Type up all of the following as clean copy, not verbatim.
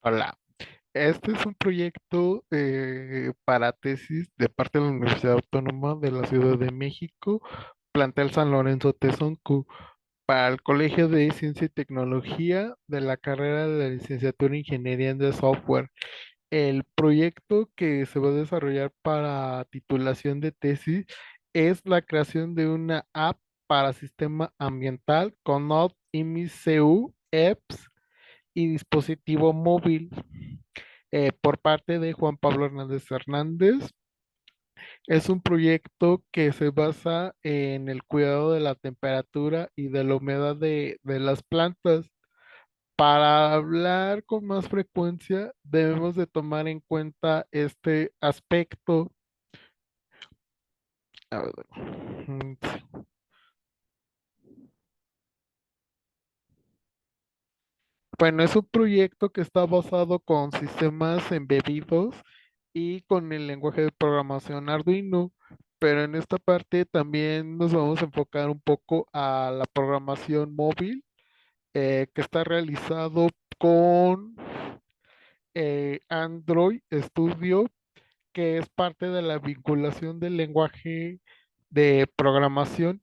Hola, este es un proyecto para tesis de parte de la Universidad Autónoma de la Ciudad de México, plantel San Lorenzo Tezonco, para el Colegio de Ciencia y Tecnología de la carrera de la licenciatura en Ingeniería de Software. El proyecto que se va a desarrollar para titulación de tesis es la creación de una app para sistema ambiental con Node, IMI-CU, apps y dispositivo móvil por parte de Juan Pablo Hernández Hernández. Es un proyecto que se basa en el cuidado de la temperatura y de la humedad de las plantas. Para hablar con más frecuencia, debemos de tomar en cuenta este aspecto. A ver, sí. Bueno, es un proyecto que está basado con sistemas embebidos y con el lenguaje de programación Arduino, pero en esta parte también nos vamos a enfocar un poco a la programación móvil que está realizado con Android Studio, que es parte de la vinculación del lenguaje de programación.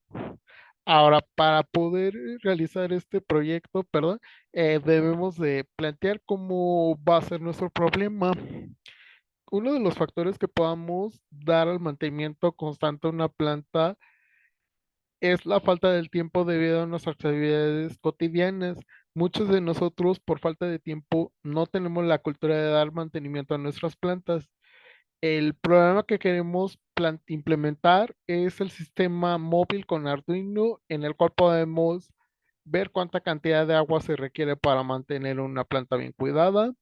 Ahora, para poder realizar este proyecto, perdón, debemos de plantear cómo va a ser nuestro problema. Uno de los factores que podamos dar al mantenimiento constante a una planta es la falta del tiempo debido a nuestras actividades cotidianas. Muchos de nosotros, por falta de tiempo, no tenemos la cultura de dar mantenimiento a nuestras plantas. El programa que queremos implementar es el sistema móvil con Arduino, en el cual podemos ver cuánta cantidad de agua se requiere para mantener una planta bien cuidada,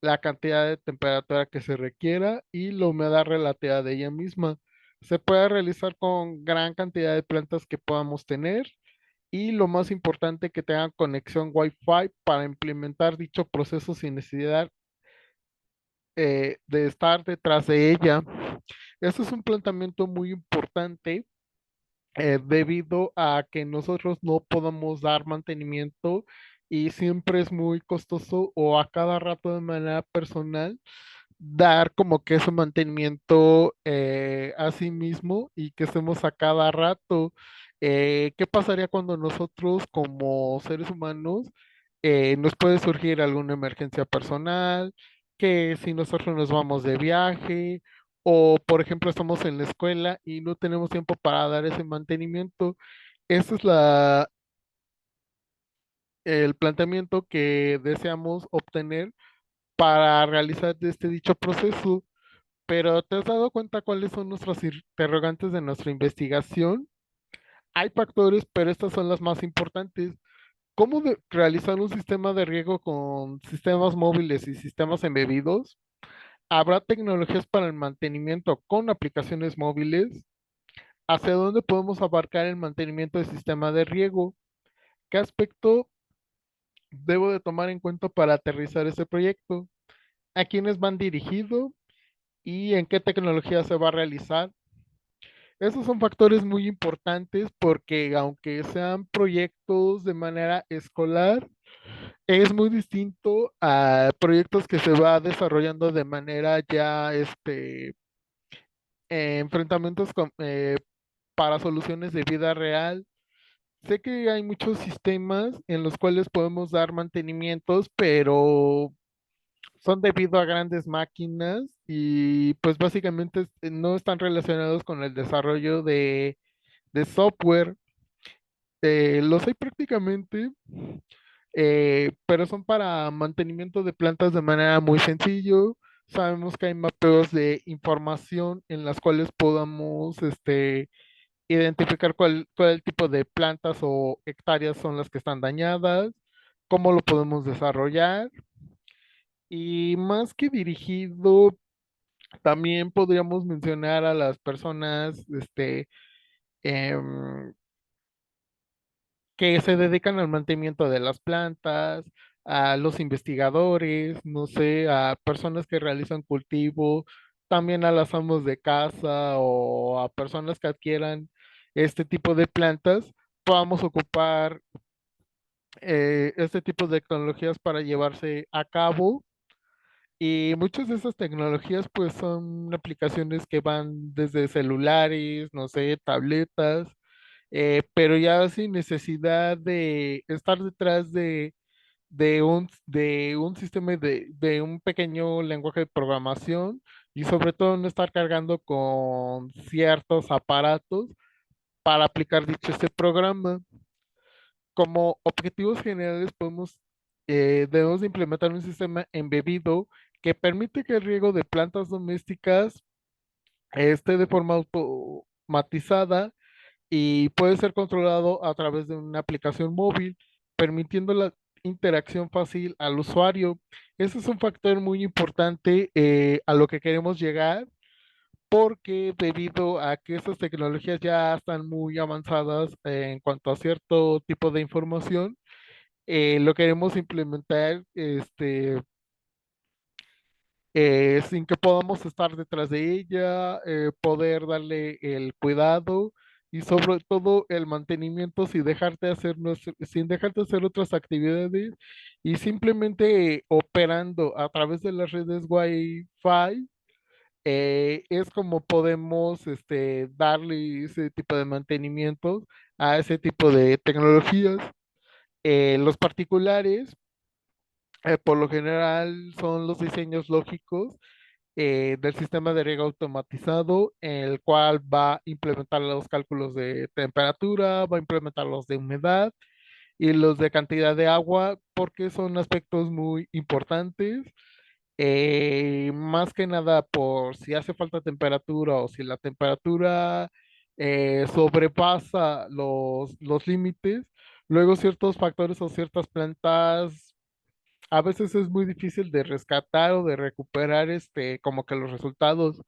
la cantidad de temperatura que se requiera y la humedad relativa de ella misma. Se puede realizar con gran cantidad de plantas que podamos tener y lo más importante que tengan conexión Wi-Fi para implementar dicho proceso sin necesidad de estar detrás de ella. Este es un planteamiento muy importante debido a que nosotros no podamos dar mantenimiento y siempre es muy costoso o a cada rato de manera personal dar como que ese mantenimiento a sí mismo y que estemos a cada rato. ¿Qué pasaría cuando nosotros como seres humanos nos puede surgir alguna emergencia personal? Que si nosotros nos vamos de viaje o por ejemplo estamos en la escuela y no tenemos tiempo para dar ese mantenimiento. Ese es el planteamiento que deseamos obtener para realizar este dicho proceso. Pero ¿te has dado cuenta cuáles son nuestros interrogantes de nuestra investigación? Hay factores, pero estas son las más importantes. ¿Cómo realizar un sistema de riego con sistemas móviles y sistemas embebidos? ¿Habrá tecnologías para el mantenimiento con aplicaciones móviles? ¿Hacia dónde podemos abarcar el mantenimiento del sistema de riego? ¿Qué aspecto debo de tomar en cuenta para aterrizar este proyecto? ¿A quiénes van dirigido? ¿Y en qué tecnología se va a realizar? Esos son factores muy importantes porque aunque sean proyectos de manera escolar, es muy distinto a proyectos que se va desarrollando de manera ya, enfrentamientos para soluciones de vida real. Sé que hay muchos sistemas en los cuales podemos dar mantenimientos, pero son debido a grandes máquinas y pues básicamente no están relacionados con el desarrollo de software. Los hay prácticamente, pero son para mantenimiento de plantas de manera muy sencillo. Sabemos que hay mapeos de información en las cuales podamos identificar cuál el tipo de plantas o hectáreas son las que están dañadas, cómo lo podemos desarrollar. Y más que dirigido, también podríamos mencionar a las personas em, que se dedican al mantenimiento de las plantas, a los investigadores, no sé, a personas que realizan cultivo, también a las amos de casa o a personas que adquieran este tipo de plantas, podamos ocupar este tipo de tecnologías para llevarse a cabo. Y muchas de esas tecnologías pues son aplicaciones que van desde celulares, no sé, tabletas, pero ya sin necesidad de estar detrás de un sistema de un pequeño lenguaje de programación y sobre todo no estar cargando con ciertos aparatos para aplicar dicho este programa. Como objetivos generales debemos de implementar un sistema embebido que permite que el riego de plantas domésticas esté de forma automatizada y puede ser controlado a través de una aplicación móvil, permitiendo la interacción fácil al usuario. Ese es un factor muy importante a lo que queremos llegar, porque debido a que estas tecnologías ya están muy avanzadas en cuanto a cierto tipo de información, lo queremos implementar sin que podamos estar detrás de ella, poder darle el cuidado y sobre todo el mantenimiento sin dejarte hacer otras actividades y simplemente operando a través de las redes Wi-Fi. Es como podemos darle ese tipo de mantenimiento a ese tipo de tecnologías. Los particulares, por lo general, son los diseños lógicos del sistema de riego automatizado, el cual va a implementar los cálculos de temperatura, va a implementar los de humedad y los de cantidad de agua, porque son aspectos muy importantes. Más que nada por si hace falta temperatura o si la temperatura sobrepasa los límites, luego ciertos factores o ciertas plantas a veces es muy difícil de rescatar o de recuperar como que los resultados.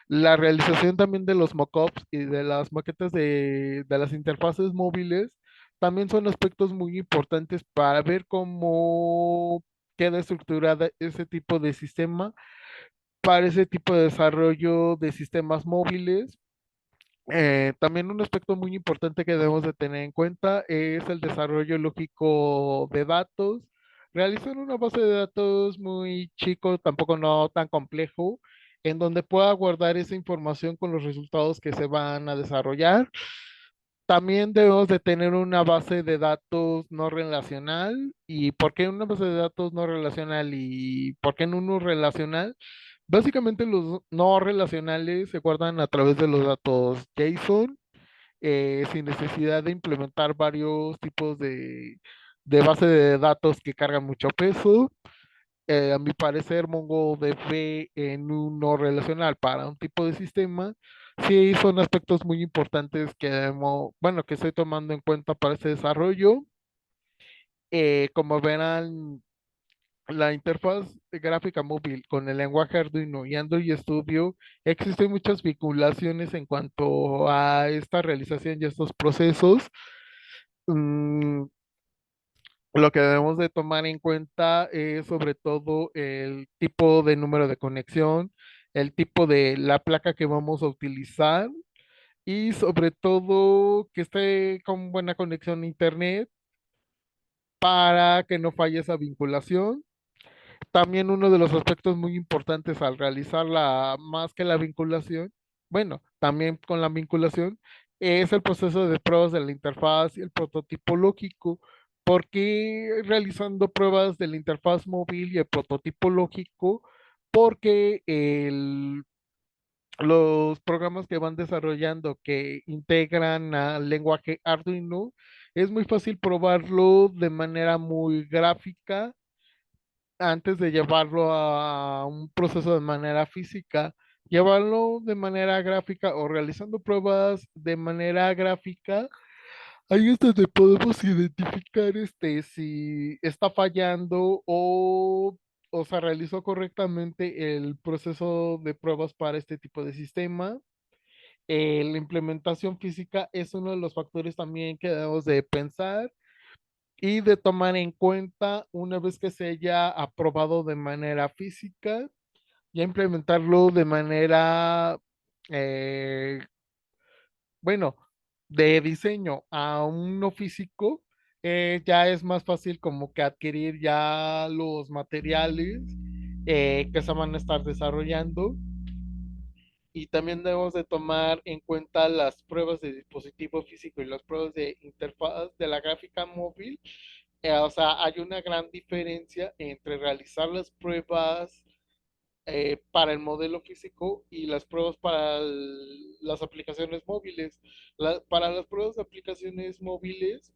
La realización también de los mockups y de las maquetas de las interfaces móviles también son aspectos muy importantes para ver cómo queda estructurada ese tipo de sistema para ese tipo de desarrollo de sistemas móviles. También un aspecto muy importante que debemos de tener en cuenta es el desarrollo lógico de datos. Realizar una base de datos muy chico, tampoco no tan complejo, en donde pueda guardar esa información con los resultados que se van a desarrollar. También debemos de tener una base de datos no relacional. ¿Y por qué una base de datos no relacional y por qué no relacional? Básicamente los no relacionales se guardan a través de los datos JSON, sin necesidad de implementar varios tipos de base de datos que cargan mucho peso. A mi parecer, MongoDB en un no relacional para un tipo de sistema, sí son aspectos muy importantes bueno, que estoy tomando en cuenta para ese desarrollo. Como verán, la interfaz gráfica móvil con el lenguaje Arduino y Android Studio, existen muchas vinculaciones en cuanto a esta realización y estos procesos. Mm, lo que debemos de tomar en cuenta es sobre todo el tipo de número de conexión, el tipo de la placa que vamos a utilizar y sobre todo que esté con buena conexión a internet para que no falle esa vinculación. También uno de los aspectos muy importantes al realizar más que la vinculación, bueno, también con la vinculación, es el proceso de pruebas de la interfaz y el prototipo lógico, porque realizando pruebas de la interfaz móvil y el prototipo lógico, porque los programas que van desarrollando que integran al lenguaje Arduino, es muy fácil probarlo de manera muy gráfica antes de llevarlo a un proceso de manera física, llevarlo de manera gráfica o realizando pruebas de manera gráfica, ahí es donde podemos identificar si está fallando o se realizó correctamente el proceso de pruebas para este tipo de sistema. La implementación física es uno de los factores también que debemos de pensar y de tomar en cuenta una vez que se haya aprobado de manera física, ya implementarlo de manera, eh, bueno, de diseño a un no físico, Ya es más fácil como que adquirir ya los materiales que se van a estar desarrollando. Y también debemos de tomar en cuenta las pruebas de dispositivo físico y las pruebas de interfaz de la gráfica móvil. O sea, hay una gran diferencia entre realizar las pruebas para el modelo físico y las pruebas para las aplicaciones móviles. Para las pruebas de aplicaciones móviles,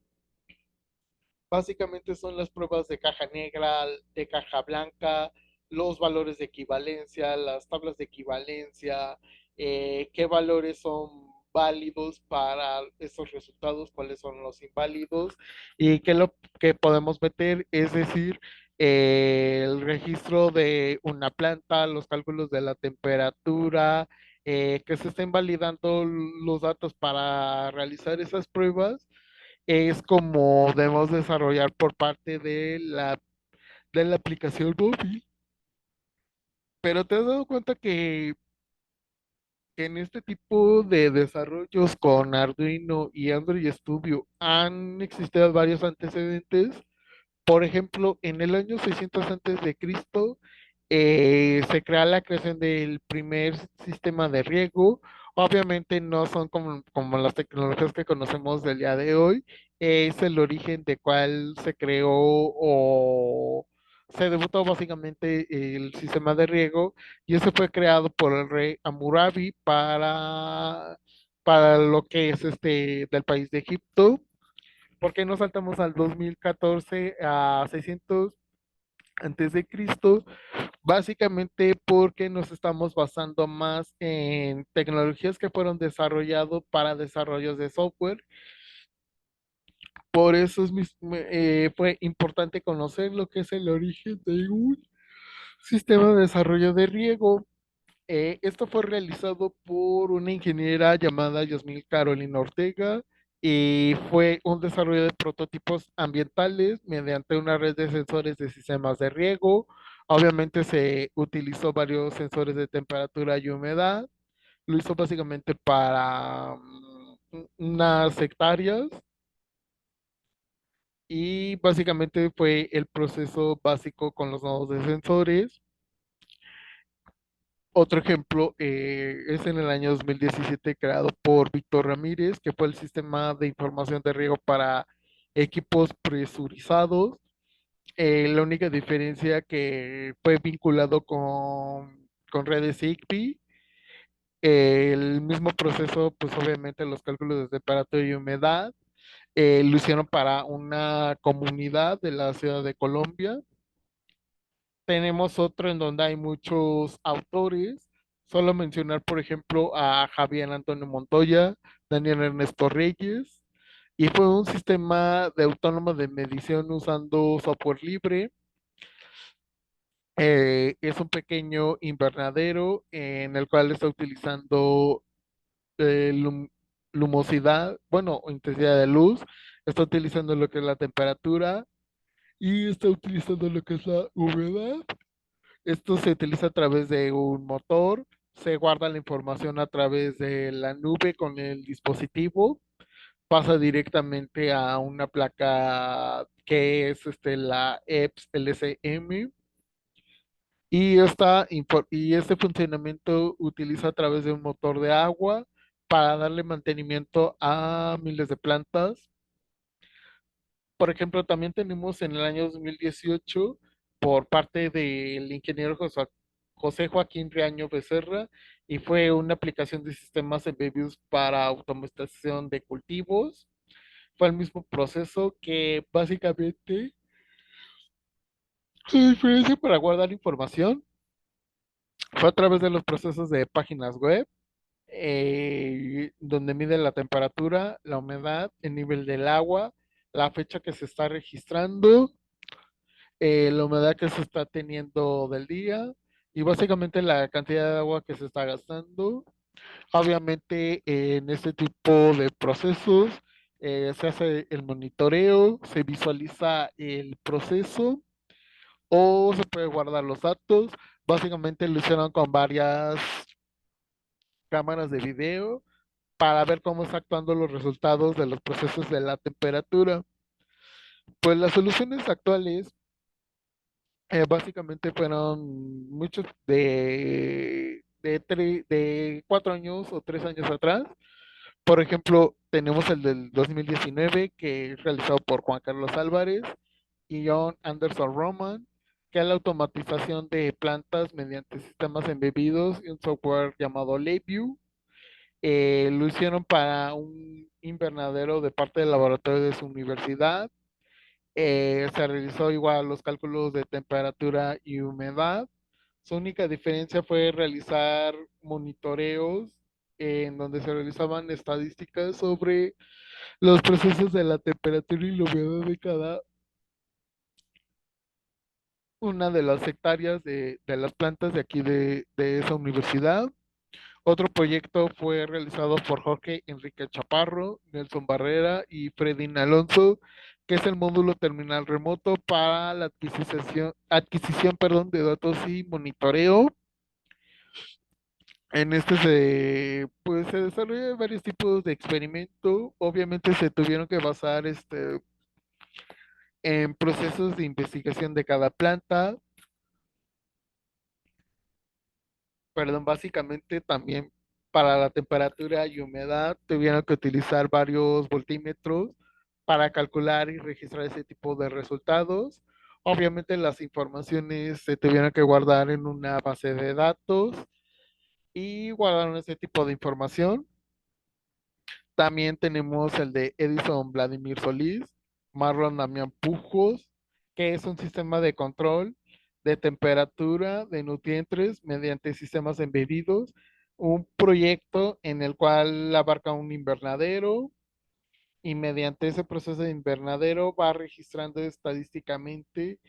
básicamente son las pruebas de caja negra, de caja blanca, los valores de equivalencia, las tablas de equivalencia, qué valores son válidos para esos resultados, cuáles son los inválidos y qué lo que podemos meter, es decir, el registro de una planta, los cálculos de la temperatura, que se estén validando los datos para realizar esas pruebas es como debemos desarrollar por parte de la aplicación móvil. Pero te has dado cuenta que en este tipo de desarrollos con Arduino y Android Studio han existido varios antecedentes. Por ejemplo, en el año 600 antes de Cristo se crea la creación del primer sistema de riego. Obviamente no son como las tecnologías que conocemos del día de hoy. Es el origen de cuál se creó o se debutó básicamente el sistema de riego y ese fue creado por el rey Hammurabi para lo que es del país de Egipto. ¿Por qué no saltamos al 2014 a 600 antes de Cristo? Básicamente porque nos estamos basando más en tecnologías que fueron desarrolladas para desarrollos de software. Por eso fue importante conocer lo que es el origen de un sistema de desarrollo de riego. Esto fue realizado por una ingeniera llamada Yasmín Carolina Ortega y fue un desarrollo de prototipos ambientales mediante una red de sensores de sistemas de riego. Obviamente se utilizó varios sensores de temperatura y humedad. Lo hizo básicamente para unas hectáreas y básicamente fue el proceso básico con los nodos de sensores. Otro ejemplo es en el año 2017 creado por Víctor Ramírez, que fue el sistema de información de riego para equipos presurizados. La única diferencia que fue vinculado con redes Zigbee. El mismo proceso, pues obviamente los cálculos de temperatura y humedad, lo hicieron para una comunidad de la ciudad de Colombia. Tenemos otro en donde hay muchos autores. Solo mencionar, por ejemplo, a Javier Antonio Montoya, Daniel Ernesto Reyes, y fue un sistema de autónomo de medición usando software libre. Es un pequeño invernadero en el cual está utilizando lumosidad, bueno, intensidad de luz, está utilizando lo que es la temperatura y está utilizando lo que es la humedad. Esto se utiliza a través de un motor, se guarda la información a través de la nube con el dispositivo, pasa directamente a una placa que es la EPS LCM y este funcionamiento utiliza a través de un motor de agua para darle mantenimiento a miles de plantas. Por ejemplo, también tenemos en el año 2018 por parte del ingeniero José Joaquín Riaño Becerra y fue una aplicación de sistemas embebidos para automatización de cultivos. Fue el mismo proceso que básicamente su diferencia para guardar información fue a través de los procesos de páginas web, donde mide la temperatura, la humedad, el nivel del agua, la fecha que se está registrando, la humedad que se está teniendo del día y básicamente la cantidad de agua que se está gastando. Obviamente en este tipo de procesos se hace el monitoreo, se visualiza el proceso o se puede guardar los datos. Básicamente lo hicieron con varias cámaras de video para ver cómo está actuando los resultados de los procesos de la temperatura. Pues las soluciones actuales básicamente fueron muchos de 4 años o 3 años atrás. Por ejemplo, tenemos el del 2019 que es realizado por Juan Carlos Álvarez y John Anderson Roman, que es la automatización de plantas mediante sistemas embebidos y un software llamado LabVIEW. Lo hicieron para un invernadero de parte del laboratorio de su universidad. Se realizó igual los cálculos de temperatura y humedad. Su única diferencia fue realizar monitoreos en donde se realizaban estadísticas sobre los procesos de la temperatura y la humedad de cada una de las hectáreas de las plantas de aquí de esa universidad. Otro proyecto fue realizado por Jorge Enrique Chaparro, Nelson Barrera y Fredín Alonso, que es el módulo terminal remoto para la adquisición, de datos y monitoreo. En este pues, se desarrollan varios tipos de experimento. Obviamente se tuvieron que basar en procesos de investigación de cada planta. Perdón, básicamente también para la temperatura y humedad tuvieron que utilizar varios voltímetros para calcular y registrar ese tipo de resultados. Obviamente las informaciones se tuvieron que guardar en una base de datos y guardaron ese tipo de información. También tenemos el de Edison Vladimir Solís, Marlon Damián Pujos, que es un sistema de control de temperatura de nutrientes mediante sistemas embebidos, un proyecto en el cual abarca un invernadero y mediante ese proceso de invernadero va registrando estadísticamente,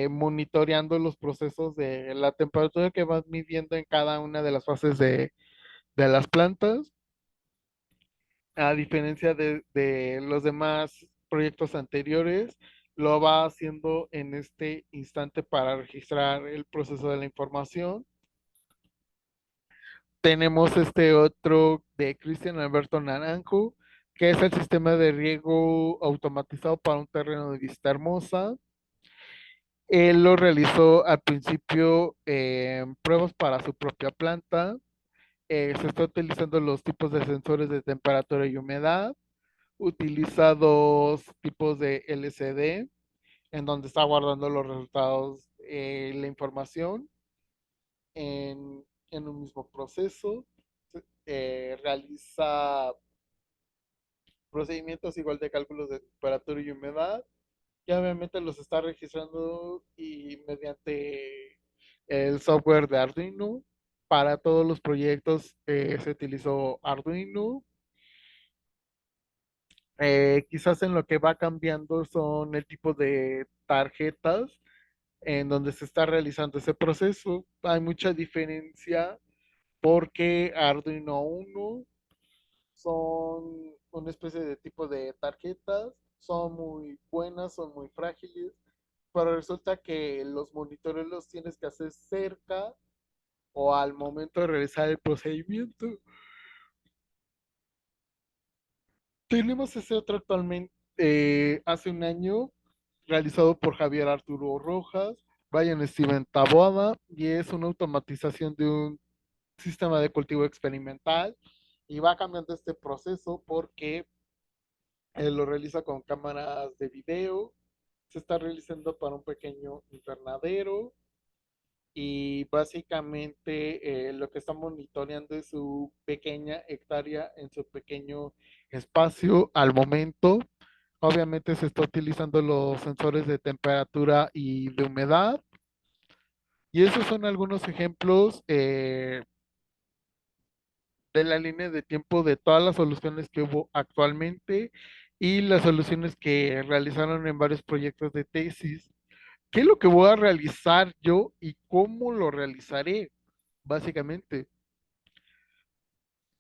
monitoreando los procesos de la temperatura que va midiendo en cada una de las fases de las plantas. A diferencia de los demás proyectos anteriores, lo va haciendo en este instante para registrar el proceso de la información. Tenemos este otro de Cristian Alberto Naranjo, que es el sistema de riego automatizado para un terreno de Vista Hermosa. Él lo realizó al principio en pruebas para su propia planta. Se está utilizando los tipos de sensores de temperatura y humedad. Utiliza dos tipos de LCD en donde está guardando los resultados, la información en un mismo proceso. Realiza procedimientos igual de cálculos de temperatura y humedad. Y obviamente los está registrando y mediante el software de Arduino. Para todos los proyectos se utilizó Arduino. Quizás en lo que va cambiando son el tipo de tarjetas en donde se está realizando ese proceso. Hay mucha diferencia porque Arduino Uno son una especie de tipo de tarjetas, son muy buenas, son muy frágiles, pero resulta que los monitores los tienes que hacer cerca o al momento de realizar el procedimiento. Tenemos ese otro actualmente, hace un año, realizado por Javier Arturo Rojas, Brian Steven Taboada, y es una automatización de un sistema de cultivo experimental. Y va cambiando este proceso porque lo realiza con cámaras de video, se está realizando para un pequeño invernadero y básicamente lo que está monitoreando es su pequeña hectárea en su pequeño espacio al momento. Obviamente se está utilizando los sensores de temperatura y de humedad. Y esos son algunos ejemplos de la línea de tiempo de todas las soluciones que hubo actualmente y las soluciones que realizaron en varios proyectos de tesis. ¿Qué es lo que voy a realizar yo y cómo lo realizaré? Básicamente.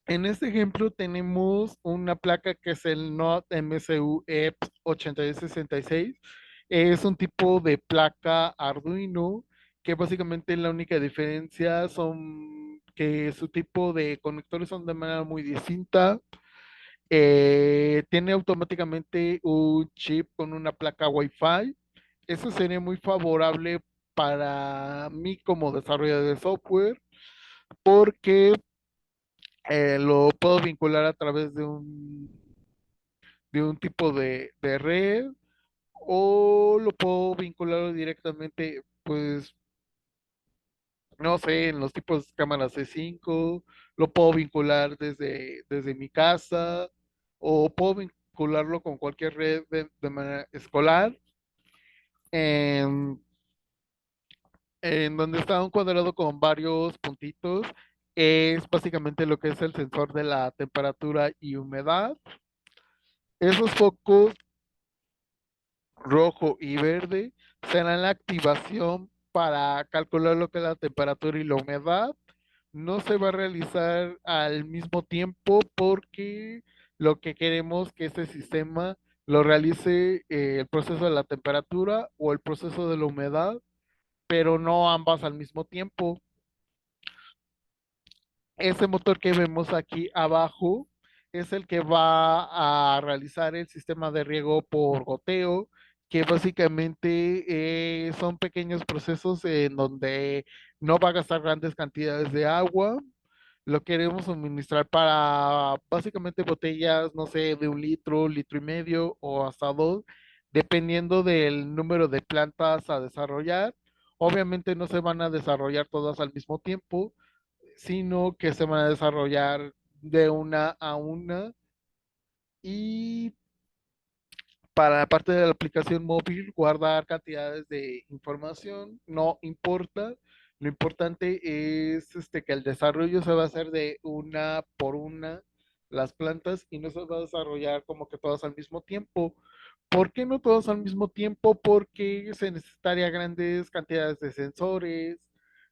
En este ejemplo tenemos una placa que es el NOT MCU EPS 8266. Es un tipo de placa Arduino que básicamente la única diferencia son que su tipo de conectores son de manera muy distinta. Tiene automáticamente un chip con una placa Wi-Fi. Eso sería muy favorable para mí como desarrollador de software porque lo puedo vincular a través de un tipo de red o lo puedo vincular directamente, pues, no sé, en los tipos de cámaras C5, lo puedo vincular desde mi casa o puedo vincularlo con cualquier red de manera escolar, en, en donde está un cuadrado con varios puntitos. Es básicamente lo que es el sensor de la temperatura y humedad. Esos focos rojo y verde serán la activación para calcular lo que es la temperatura y la humedad. No se va a realizar al mismo tiempo porque lo que queremos que este sistema lo realice el proceso de la temperatura o el proceso de la humedad, pero no ambas al mismo tiempo. Ese motor que vemos aquí abajo es el que va a realizar el sistema de riego por goteo, que básicamente son pequeños procesos en donde no va a gastar grandes cantidades de agua. Lo queremos suministrar para básicamente botellas, no sé, de 1 litro, litro y medio o hasta dos, dependiendo del número de plantas a desarrollar. Obviamente no se van a desarrollar todas al mismo tiempo, sino que se van a desarrollar de una a una. Y para la parte de la aplicación móvil, guardar cantidades de información no importa. Lo importante es que el desarrollo se va a hacer de una por una las plantas y no se va a desarrollar como que todas al mismo tiempo. ¿Por qué no todos al mismo tiempo? Porque se necesitaría grandes cantidades de sensores,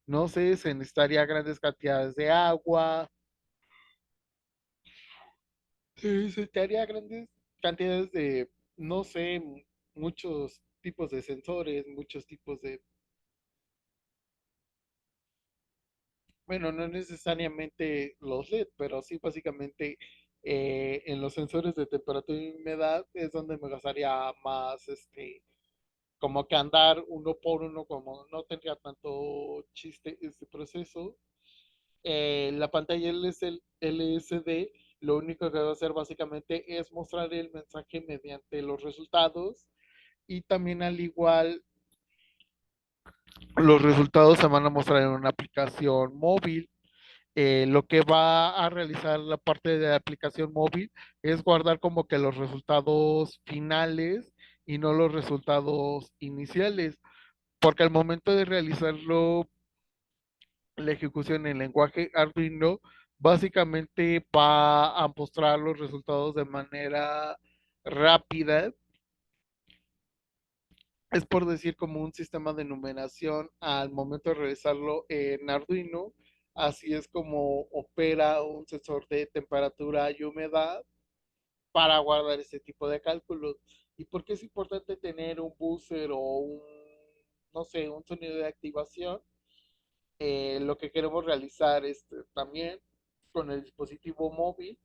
no sé, se necesitaría grandes cantidades de agua. Sí, se te haría grandes cantidades de, no sé, muchos tipos de sensores, muchos tipos de, bueno, no necesariamente los LED, pero sí básicamente en los sensores de temperatura y humedad es donde me gastaría más, como que andar uno por uno, como no tendría tanto chiste este proceso. La pantalla LSD lo único que va a hacer básicamente es mostrar el mensaje mediante los resultados y también al igual los resultados se van a mostrar en una aplicación móvil. Lo que va a realizar la parte de la aplicación móvil es guardar como que los resultados finales y no los resultados iniciales, porque al momento de realizarlo la ejecución en lenguaje Arduino básicamente va a mostrar los resultados de manera rápida. Es por decir como un sistema de numeración al momento de realizarlo en Arduino. Así es como opera un sensor de temperatura y humedad para guardar este tipo de cálculos. ¿Y por qué es importante tener un buzzer o un, no sé, un sonido de activación? Lo que queremos realizar también con el dispositivo móvil,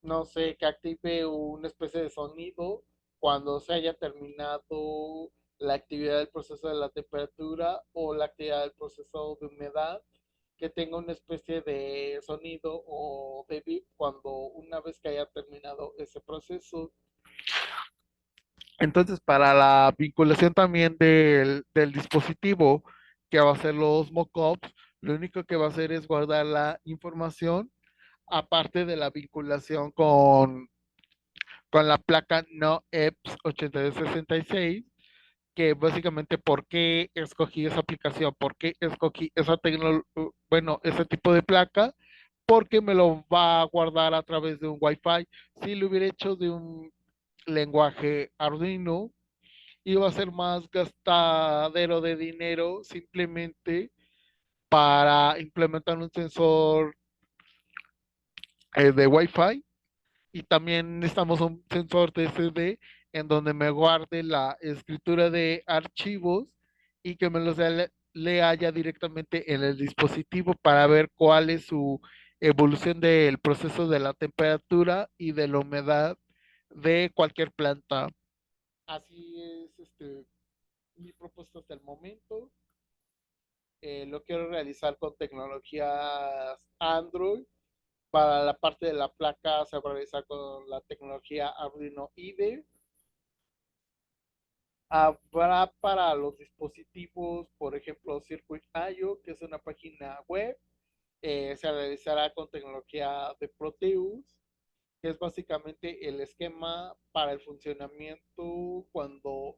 no sé, que active una especie de sonido cuando se haya terminado la actividad del proceso de la temperatura o la actividad del proceso de humedad, que tenga una especie de sonido o de bip cuando una vez que haya terminado ese proceso. Entonces, para la vinculación también del dispositivo que va a hacer los mockups, lo único que va a hacer es guardar la información, aparte de la vinculación con la placa No EPS 8266, que básicamente por qué escogí esa aplicación, por qué escogí esa tecnología, bueno, ese tipo de placa, porque me lo va a guardar a través de un Wi-Fi. Si lo hubiera hecho de un lenguaje Arduino, iba a ser más gastadero de dinero simplemente para implementar un sensor de Wi-Fi, y también necesitamos un sensor TSD en donde me guarde la escritura de archivos y que me los lea ya directamente en el dispositivo para ver cuál es su evolución del proceso de la temperatura y de la humedad de cualquier planta. Así es, mi propuesta hasta el momento. Lo quiero realizar con tecnologías Android. Para la parte de la placa se va a realizar con la tecnología Arduino IDE. Habrá para los dispositivos, por ejemplo, Circuit.io, que es una página web. Se realizará con tecnología de Proteus, que es básicamente el esquema para el funcionamiento cuando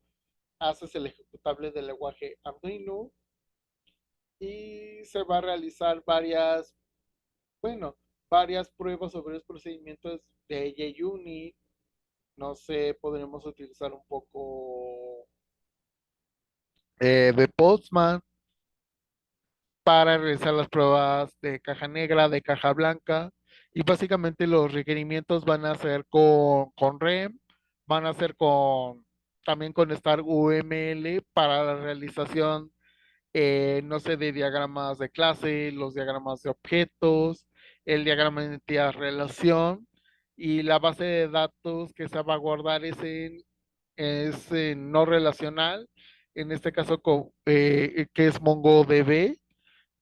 haces el ejecutable del lenguaje Arduino. Y se va a realizar bueno, varias pruebas sobre los procedimientos de JUnit. No sé, podremos utilizar un poco de Postman para realizar las pruebas de caja negra, de caja blanca. Y básicamente los requerimientos van a ser con REM, van a ser también con Star UML para la realización, no sé, de diagramas de clase, los diagramas de objetos, el diagrama de identidad-relación, y la base de datos que se va a guardar es en no relacional, en este caso que es MongoDB,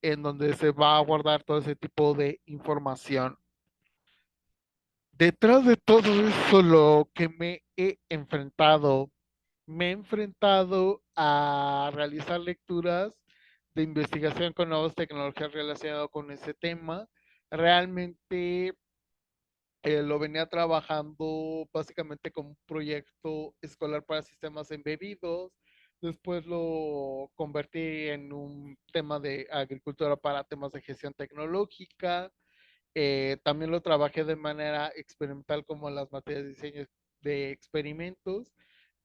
en donde se va a guardar todo ese tipo de información. Detrás de todo eso, lo que me he enfrentado a realizar lecturas de investigación con nuevas tecnologías relacionadas con ese tema. Realmente lo venía trabajando básicamente como un proyecto escolar para sistemas embebidos. Después lo convertí en un tema de agricultura para temas de gestión tecnológica. También lo trabajé de manera experimental como las materias de diseño de experimentos,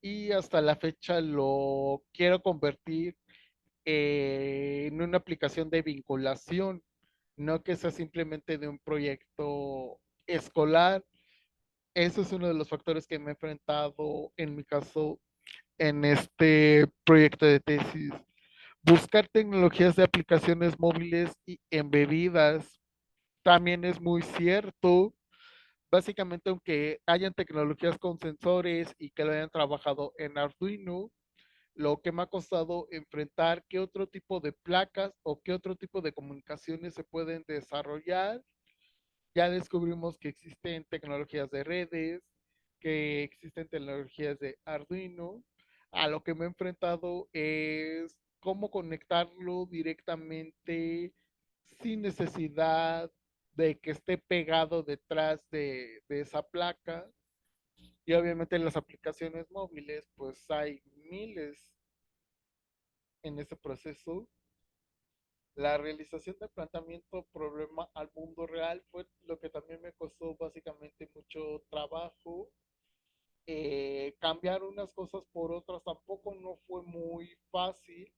y hasta la fecha lo quiero convertir en una aplicación de vinculación, no que sea simplemente de un proyecto escolar. Eso es uno de los factores que me he enfrentado en mi caso en este proyecto de tesis. Buscar tecnologías de aplicaciones móviles y embebidas también es muy cierto. Básicamente, aunque hayan tecnologías con sensores y que lo hayan trabajado en Arduino, lo que me ha costado enfrentar qué otro tipo de placas o qué otro tipo de comunicaciones se pueden desarrollar. Ya descubrimos que existen tecnologías de redes, que existen tecnologías de Arduino. A lo que me he enfrentado es cómo conectarlo directamente sin necesidad de que esté pegado detrás de esa placa. Y obviamente en las aplicaciones móviles, pues hay miles en ese proceso. La realización del planteamiento problema al mundo real fue lo que también me costó básicamente mucho trabajo. Cambiar unas cosas por otras tampoco no fue muy fácil,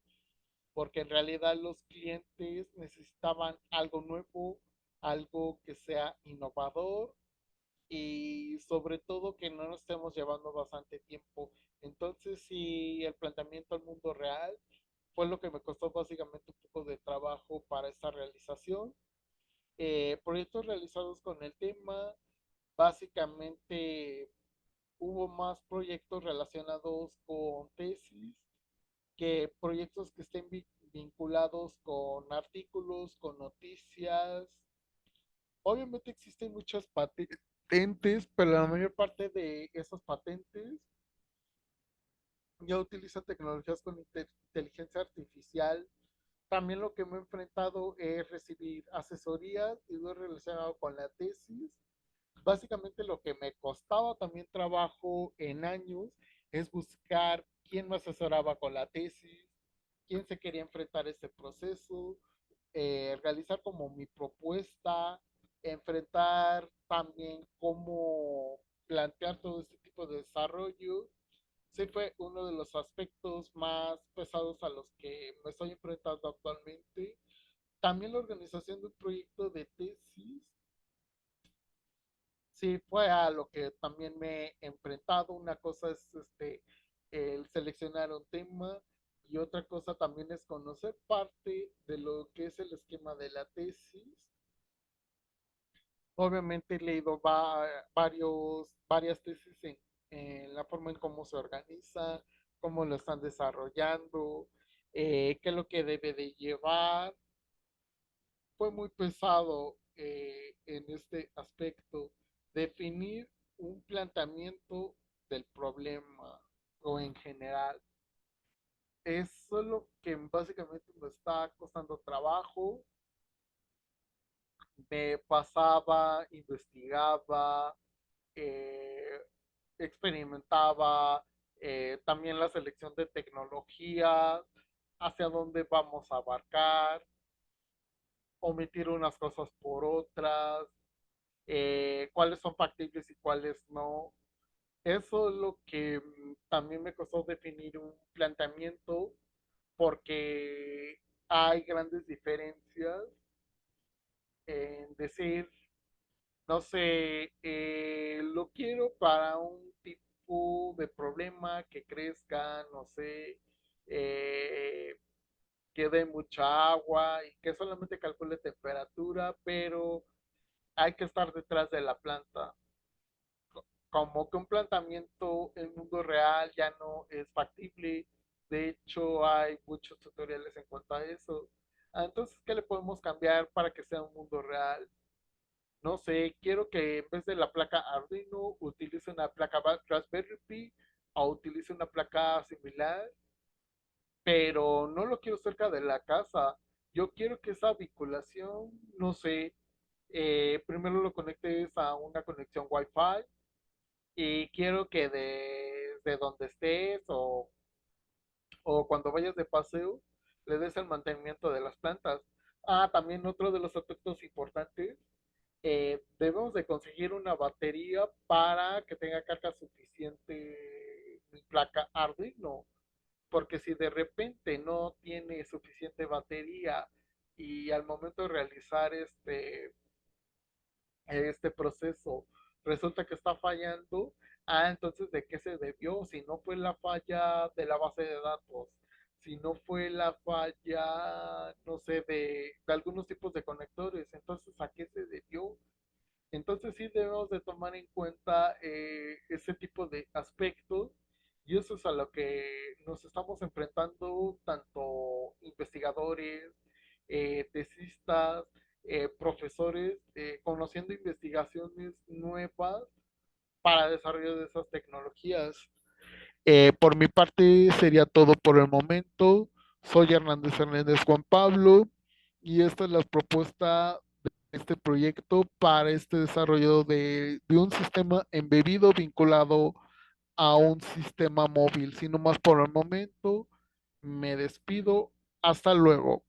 porque en realidad los clientes necesitaban algo nuevo, algo que sea innovador y sobre todo que no nos estemos llevando bastante tiempo. Entonces, sí, el planteamiento al mundo real fue lo que me costó básicamente un poco de trabajo para esta realización. Proyectos realizados con el tema, básicamente hubo más proyectos relacionados con tesis que proyectos que estén vinculados con artículos, con noticias. Obviamente existen muchas patentes, pero la mayor parte de esas patentes ya utilizan tecnologías con inteligencia artificial. También lo que me he enfrentado es recibir asesorías y lo relacionado con la tesis. Básicamente lo que me costaba también trabajo en años es buscar quién me asesoraba con la tesis, quién se quería enfrentar a ese proceso, realizar como mi propuesta, enfrentar también cómo plantear todo este tipo de desarrollo. Sí fue uno de los aspectos más pesados a los que me estoy enfrentando actualmente. También la organización de un proyecto de tesis, sí fue a lo que también me he enfrentado. Una cosa es el seleccionar un tema, y otra cosa también es conocer parte de lo que es el esquema de la tesis. Obviamente he leído varias tesis en la forma en cómo se organiza, cómo lo están desarrollando, qué es lo que debe de llevar. Fue muy pesado en este aspecto definir un planteamiento del problema o en general. Eso es lo que básicamente me está costando trabajo. Me pasaba, investigaba, eh, experimentaba, también la selección de tecnologías, hacia dónde vamos a abarcar, omitir unas cosas por otras, cuáles son factibles y cuáles no. Eso es lo que también me costó definir un planteamiento porque hay grandes diferencias en decir, no sé, lo quiero para un tipo de problema que crezca, no sé, eh, que dé mucha agua y que solamente calcule temperatura, pero hay que estar detrás de la planta. Como que un planteamiento en mundo real ya no es factible. De hecho, hay muchos tutoriales en cuanto a eso. Entonces, ¿qué le podemos cambiar para que sea un mundo real? No sé, quiero que en vez de la placa Arduino utilice una placa Raspberry Pi o utilice una placa similar, pero no lo quiero cerca de la casa. Yo quiero que esa vinculación, no sé, primero lo conectes a una conexión Wi-Fi y quiero que desde donde estés o cuando vayas de paseo le des el mantenimiento de las plantas. También otro de los aspectos importantes, debemos de conseguir una batería para que tenga carga suficiente mi placa Arduino, porque si de repente no tiene suficiente batería y al momento de realizar este proceso resulta que está fallando, entonces ¿de qué se debió? Si no fue la falla de la base de datos, si no fue la falla, no sé, de algunos tipos de conectores, entonces ¿a qué se debió? Entonces sí debemos de tomar en cuenta ese tipo de aspectos y eso es a lo que nos estamos enfrentando tanto investigadores, tesistas, profesores, conociendo investigaciones nuevas para desarrollo de esas tecnologías. Por mi parte sería todo por el momento. Soy Hernández Juan Pablo y esta es la propuesta de este proyecto para este desarrollo de un sistema embebido vinculado a un sistema móvil. Sino más por el momento, me despido. Hasta luego.